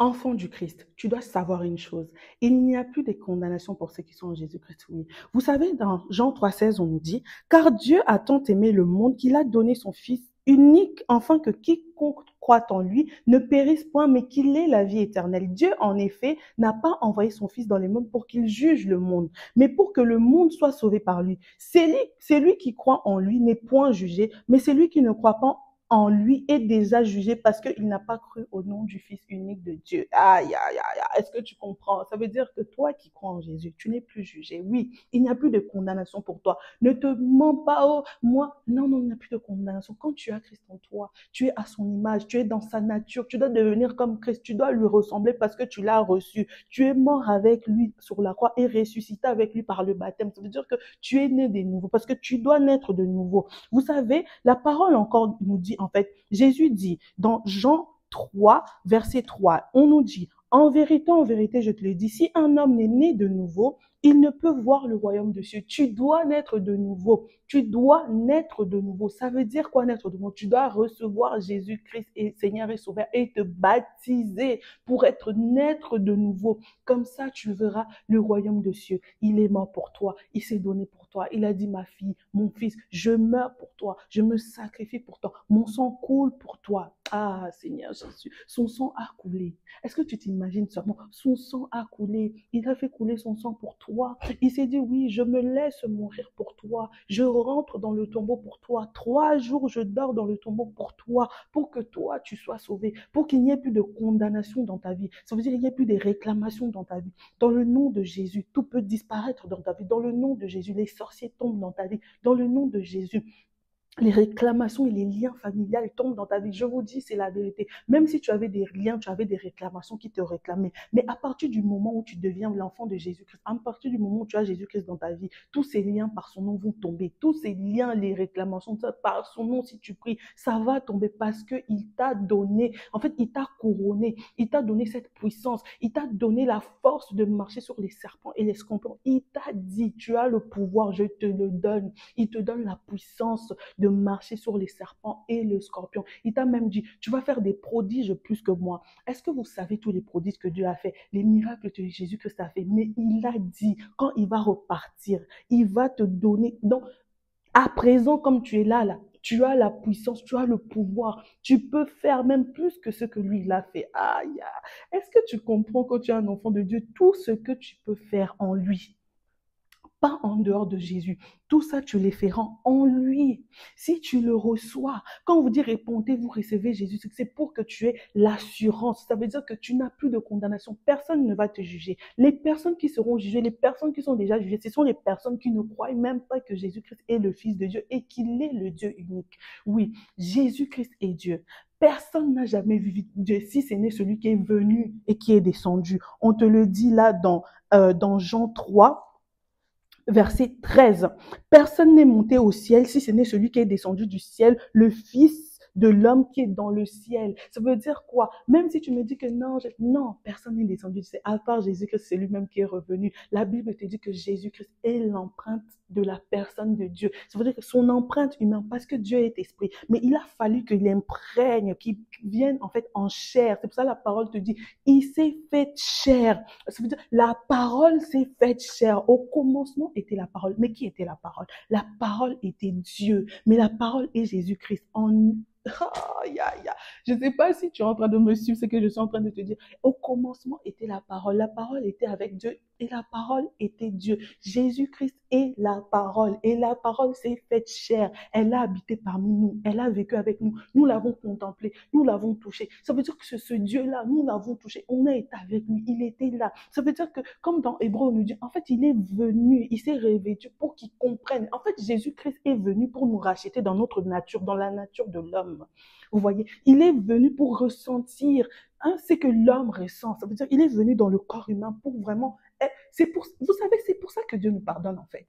Enfant du Christ, tu dois savoir une chose. Il n'y a plus de condamnation pour ceux qui sont en Jésus-Christ. Oui. Vous savez, dans Jean 3,16, on nous dit, car Dieu a tant aimé le monde qu'il a donné son Fils unique, afin que quiconque croit en lui ne périsse point, mais qu'il ait la vie éternelle. Dieu, en effet, n'a pas envoyé son Fils dans les mondes pour qu'il juge le monde, mais pour que le monde soit sauvé par lui. Celui qui croit en lui n'est point jugé, mais celui qui ne croit pas en lui est déjà jugé parce qu'il n'a pas cru au nom du Fils unique de Dieu. Aïe, aïe, aïe, aïe. Est-ce que tu comprends? Ça veut dire que toi qui crois en Jésus, tu n'es plus jugé. Oui, il n'y a plus de condamnation pour toi. Ne te mens pas, oh, moi. Non, non, il n'y a plus de condamnation. Quand tu as Christ en toi, tu es à son image, tu es dans sa nature, tu dois devenir comme Christ, tu dois lui ressembler parce que tu l'as reçu. Tu es mort avec lui sur la croix et ressuscité avec lui par le baptême. Ça veut dire que tu es né de nouveau parce que tu dois naître de nouveau. Vous savez, la parole encore nous dit, en fait, Jésus dit dans Jean 3, verset 3, on nous dit, en vérité, je te le dis, si un homme n'est né de nouveau, il ne peut voir le royaume de Dieu. Tu dois naître de nouveau. Tu dois naître de nouveau. Ça veut dire quoi naître de nouveau? Tu dois recevoir Jésus-Christ et Seigneur et Sauveur et te baptiser pour être naître de nouveau. Comme ça, tu verras le royaume de Dieu. Il est mort pour toi. Il s'est donné pour toi. Il a dit, ma fille, mon fils, je meurs pour toi. Je me sacrifie pour toi. Mon sang coule pour toi. Ah, Seigneur Jésus, son sang a coulé. Est-ce que tu t'imagines seulement? Son sang a coulé. Il a fait couler son sang pour toi. Il s'est dit, oui, je me laisse mourir pour toi. Je rentre dans le tombeau pour toi. 3 jours, je dors dans le tombeau pour toi, pour que toi, tu sois sauvé, pour qu'il n'y ait plus de condamnation dans ta vie. Ça veut dire qu'il n'y ait plus de réclamations dans ta vie. Dans le nom de Jésus, tout peut disparaître dans ta vie. Dans le nom de Jésus, les sorciers tombent dans ta vie. Dans le nom de Jésus, les réclamations et les liens familiales tombent dans ta vie. Je vous dis, c'est la vérité. Même si tu avais des liens, tu avais des réclamations qui te réclamaient. Mais à partir du moment où tu deviens l'enfant de Jésus-Christ, à partir du moment où tu as Jésus-Christ dans ta vie, tous ces liens par son nom vont tomber. Tous ces liens, les réclamations, par son nom, si tu pries, ça va tomber parce qu'il t'a donné, en fait, il t'a couronné. Il t'a donné cette puissance. Il t'a donné la force de marcher sur les serpents et les scorpions. Il t'a dit, tu as le pouvoir, je te le donne. Il te donne la puissance de marcher sur les serpents et le scorpion. Il t'a même dit, tu vas faire des prodiges plus que moi. Est-ce que vous savez tous les prodiges que Dieu a fait, les miracles que Jésus-Christ a fait? Mais il a dit, quand il va repartir, il va te donner. Donc, à présent, comme tu es là, tu as la puissance, tu as le pouvoir. Tu peux faire même plus que ce que lui, il a fait. Aïe, aïe. Est-ce que tu comprends quand tu es un enfant de Dieu, tout ce que tu peux faire en lui? Pas en dehors de Jésus. Tout ça, tu les feras en lui. Si tu le reçois, quand on vous dit répondez, vous recevez Jésus, c'est pour que tu aies l'assurance. Ça veut dire que tu n'as plus de condamnation. Personne ne va te juger. Les personnes qui seront jugées, les personnes qui sont déjà jugées, ce sont les personnes qui ne croient même pas que Jésus-Christ est le Fils de Dieu et qu'il est le Dieu unique. Oui, Jésus-Christ est Dieu. Personne n'a jamais vu Dieu si ce n'est celui qui est venu et qui est descendu. On te le dit là dans Jean 3, verset 13. Personne n'est monté au ciel si ce n'est celui qui est descendu du ciel, le Fils de l'homme qui est dans le ciel. Ça veut dire quoi? Même si tu me dis que non, personne n'est descendu du ciel, à part Jésus-Christ, c'est lui-même qui est revenu. La Bible te dit que Jésus-Christ est l'empreinte de la personne de Dieu. Ça veut dire que son empreinte humaine, parce que Dieu est esprit, mais il a fallu qu'il imprègne, qu'il vienne en fait en chair. C'est pour ça que la parole te dit, il s'est fait chair. Ça veut dire, la parole s'est faite chair. Au commencement était la parole. Mais qui était la parole? La parole était Dieu. Mais la parole est Jésus-Christ. Je ne sais pas si tu es en train de me suivre ce que je suis en train de te dire. Au commencement était la parole. La parole était avec Dieu et la parole était Dieu. Jésus-Christ est la parole et la parole s'est faite chair. Elle a habité parmi nous. Elle a vécu avec nous. Nous l'avons contemplé. Nous l'avons touché. Ça veut dire que ce Dieu-là, nous l'avons touché. On a été avec lui. Il était là. Ça veut dire que, comme dans Hébreu, on nous dit, en fait, il est venu. Il s'est revêtu pour qu'il comprenne. En fait, Jésus-Christ est venu pour nous racheter dans notre nature, dans la nature de l'homme. Vous voyez, il est venu pour ressentir ce que l'homme ressent. Ça veut dire qu'il est venu dans le corps humain pour vraiment... Vous savez, c'est pour ça que Dieu nous pardonne en fait.